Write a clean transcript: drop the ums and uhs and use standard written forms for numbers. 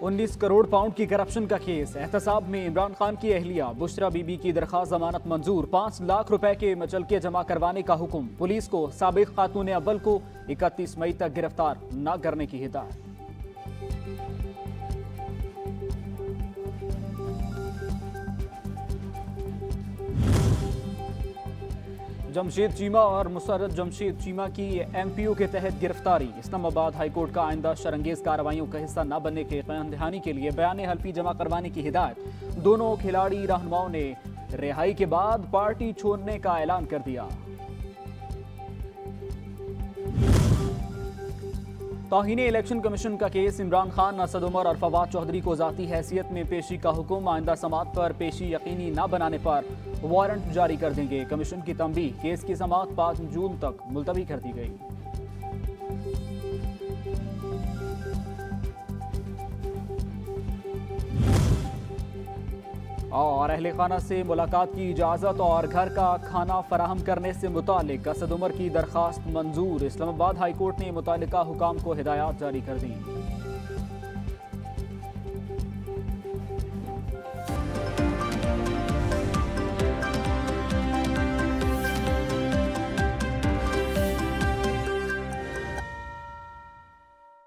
19 crore pound की corruption का case. एहतसाब में इमरान खान की अहलिया बुशरा बीबी की दरखास्त जमानत मंजूर। 5 लाख रुपए के मचलके जमा करवाने का हुक्म। पुलिस को साबिक खातून अव्वल को 31 मई तक गिरफ्तार न करने की हिदायत। जमशेद चीमा और मुसर्रत जमशेद चीमा की MPO के तहत गिरफ्तारी। इस्लामाबाद हाईकोर्ट का आइंदा शरंगेज कार्रवाइयों का हिस्सा न बनने के बयान दहानी के लिए बयान हल्फी जमा करवाने की हिदायत। दोनों खिलाड़ी रहनुमाओं ने रिहाई के बाद पार्टी छोड़ने का ऐलान कर दिया। तौहीन इलेक्शन कमीशन का केस। इमरान खान, असद उमर और फवाद चौधरी को जाती हैसियत में पेशी का हुक्म। आइंदा समाअत पर पेशी यकीनी न बनाने पर वारंट जारी कर देंगे। कमीशन की तंबीह। केस की समाअत 5 जून तक मुलतवी कर दी गई। और अहले खाना से मुलाकात की इजाज़त और घर का खाना फराहम करने से मुतालिक असद उमर की दरखास्त मंजूर। इस्लामाबाद हाईकोर्ट ने मुतालिका हुकाम को हिदायत जारी कर दी।